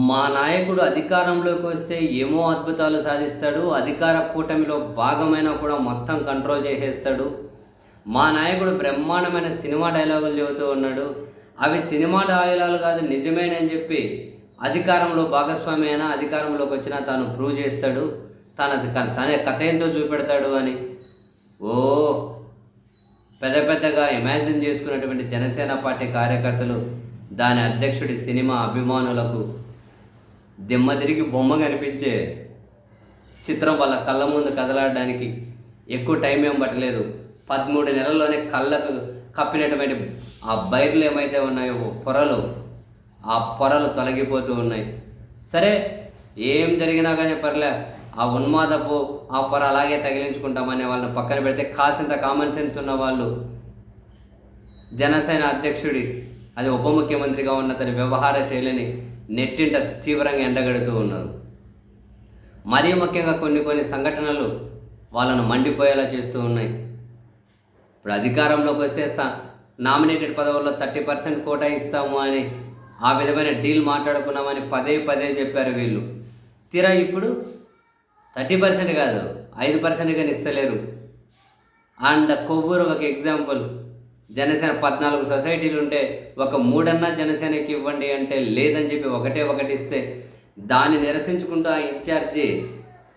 మా నాయకుడు అధికారంలోకి వస్తే ఏమో అద్భుతాలు సాధిస్తాడు. అధికార కూటమిలో భాగమైనా కూడా మొత్తం కంట్రోల్ చేసేస్తాడు. మా నాయకుడు బ్రహ్మాండమైన సినిమా డైలాగులు చెబుతూ ఉన్నాడు. అవి సినిమా డైలాగులు కాదు నిజమేనని చెప్పి అధికారంలో భాగస్వామి అయినా అధికారంలోకి వచ్చినా తాను ప్రూవ్ చేస్తాడు. తన కథ ఏంటో చూపెడతాడు అని ఓ పెద్దగా ఇమాజిన్ చేసుకున్నటువంటి జనసేన పార్టీ కార్యకర్తలు దాని అధ్యక్షుడి సినిమా అభిమానులకు దిమ్మ తిరిగి బొమ్మ కనిపించే చిత్రం వాళ్ళ కళ్ళ ముందు కదలాడడానికి ఎక్కువ టైం ఏం పట్టలేదు. 13 నెలల్లోనే కళ్ళకు కప్పినటువంటి ఆ బైర్లు ఏమైతే ఉన్నాయో పొరలు, ఆ పొరలు తొలగిపోతూ ఉన్నాయి. సరే ఏం జరిగినా కానీ పర్లే, ఆ ఉన్మాదపు ఆ పొర అలాగే తగిలించుకుంటామనే వాళ్ళని పక్కన పెడితే కాసింత కామన్ సెన్స్ ఉన్న వాళ్ళు జనసేన అధ్యక్షుడి అది ఉప ముఖ్యమంత్రిగా ఉన్న తన వ్యవహార శైలిని నెట్టింట తీవ్రంగా ఎండగడుతూ ఉన్నారు. మరీ ముఖ్యంగా కొన్ని సంఘటనలు వాళ్ళను మండిపోయేలా చేస్తూ ఉన్నాయి. ఇప్పుడు అధికారంలోకి వస్తే నామినేటెడ్ పదవుల్లో 30% కోటా ఇస్తాము అని ఆ విధమైన డీల్ మాట్లాడుకున్నామని పదే చెప్పారు వీళ్ళు. తీరా ఇప్పుడు 30% కాదు 5% కానీ ఇస్తలేరు. అండ్ కొవ్వూరు ఒక ఎగ్జాంపుల్. జనసేన 14 సొసైటీలు ఉంటే ఒక 3 జనసేనకి ఇవ్వండి అంటే లేదని చెప్పి ఒకటి ఇస్తే దాన్ని నిరసించుకుంటూ ఆ ఇన్ఛార్జి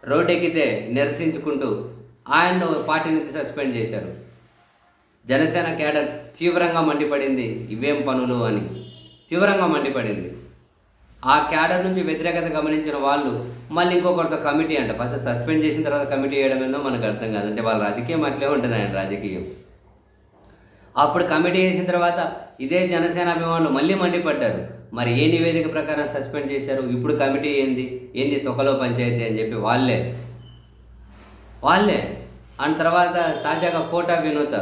రోడ్డెక్కితే నిరసించుకుంటూ ఆయన పార్టీ నుంచి సస్పెండ్ చేశారు. జనసేన క్యాడర్ తీవ్రంగా మండిపడింది. ఇవేం పనులు అని తీవ్రంగా మండిపడింది. ఆ క్యాడర్ నుంచి వ్యతిరేకత గమనించిన వాళ్ళు మళ్ళీ ఇంకొకరితో కమిటీ అంట. ఫస్ట్ సస్పెండ్ చేసిన తర్వాత కమిటీ వేయడం ఏందో మనకు అర్థం కాదు. అంటే వాళ్ళ రాజకీయం అట్లే ఉంటుంది. ఆయన రాజకీయం అప్పుడు కమిటీ చేసిన తర్వాత ఇదే జనసేన అభిమానులు మళ్ళీ మండిపడ్డారు. మరి ఏ నివేదిక ప్రకారం సస్పెండ్ చేశారు? ఇప్పుడు కమిటీ ఏంది తొక్కలో పంచాయతీ అని చెప్పి వాళ్ళే అండ్ తర్వాత తాజాగా కోటా వినోత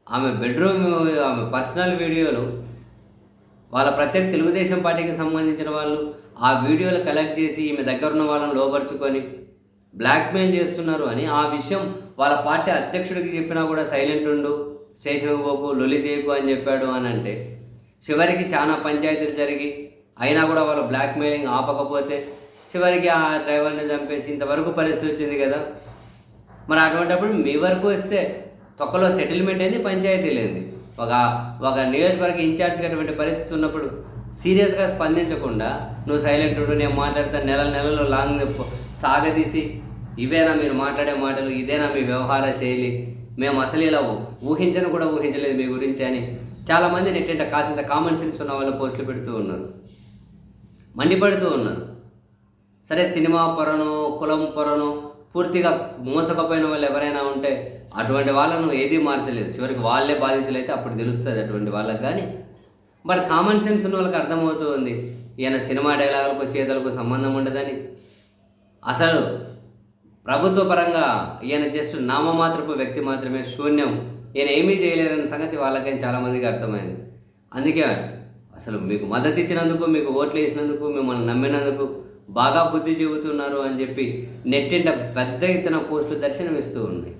ఆమె బెడ్రూమ్, ఆమె పర్సనల్ వీడియోలు వాళ్ళ ప్రత్యేక తెలుగుదేశం పార్టీకి సంబంధించిన వాళ్ళు ఆ వీడియోలు కలెక్ట్ చేసి ఈమె దగ్గర ఉన్న వాళ్ళని లోపరుచుకొని బ్లాక్మెయిల్ చేస్తున్నారు అని ఆ విషయం వాళ్ళ పార్టీ అధ్యక్షుడికి చెప్పినా కూడా సైలెంట్ ఉండు, స్టేషన్కి పోకు, లొలి చేయకు అని చెప్పాడు అని అంటే చివరికి చాలా పంచాయతీలు జరిగి అయినా కూడా వాళ్ళు బ్లాక్మెయిలింగ్ ఆపకపోతే చివరికి ఆ డ్రైవర్ని చంపేసి ఇంతవరకు పరిస్థితి వచ్చింది కదా. మరి అటువంటిప్పుడు మీ వరకు వస్తే తొక్కలో సెటిల్మెంట్ ఏంది, పంచాయతీ లేని ఒక నియోజకవర్గ ఇన్ఛార్జ్కి అటువంటి పరిస్థితి ఉన్నప్పుడు సీరియస్గా స్పందించకుండా నువ్వు సైలెంట్ ఉండు, నేను మాట్లాడతా నెలలు లాంగ్ సాగదీసి ఇవేనా మీరు మాట్లాడే మాటలు, ఇదేనా మీ వ్యవహార శైలి, మేము అసలు ఇలా ఊహించను కూడా ఊహించలేదు మీ గురించి అని చాలామంది నెట్టింట కాసింత కామన్ సెన్స్ ఉన్న వాళ్ళు పోస్టులు పెడుతూ ఉన్నారు, మండిపడుతూ ఉన్నారు. సరే సినిమా పొరను, కులం పొరను పూర్తిగా మోసకపోయిన వాళ్ళు ఎవరైనా ఉంటే అటువంటి వాళ్ళను ఏదీ మార్చలేదు. చివరికి వాళ్ళే బాధితులైతే అప్పుడు తెలుస్తుంది అటువంటి వాళ్ళకి. కానీ బట్ కామన్ సెన్స్ ఉన్న వాళ్ళకి అర్థమవుతూ ఉంది ఈయన సినిమా డైలాగులకు చేతలకు సంబంధం ఉండదని. అసలు ప్రభుత్వ పరంగా ఈయన జస్ట్ నామమాత్రపు వ్యక్తి మాత్రమే, శూన్యం, ఈయన ఏమీ చేయలేరన్న సంగతి వాళ్ళకైనా చాలామందికి అర్థమైంది. అందుకే అసలు మీకు మద్దతు ఇచ్చినందుకు, మీకు ఓట్లు వేసినందుకు, మిమ్మల్ని నమ్మినందుకు బాగా బుద్ధి చెబుతున్నారు అని చెప్పి నెట్టింట పెద్ద ఎత్తున పోస్టులు దర్శనమిస్తూ ఉన్నాయి.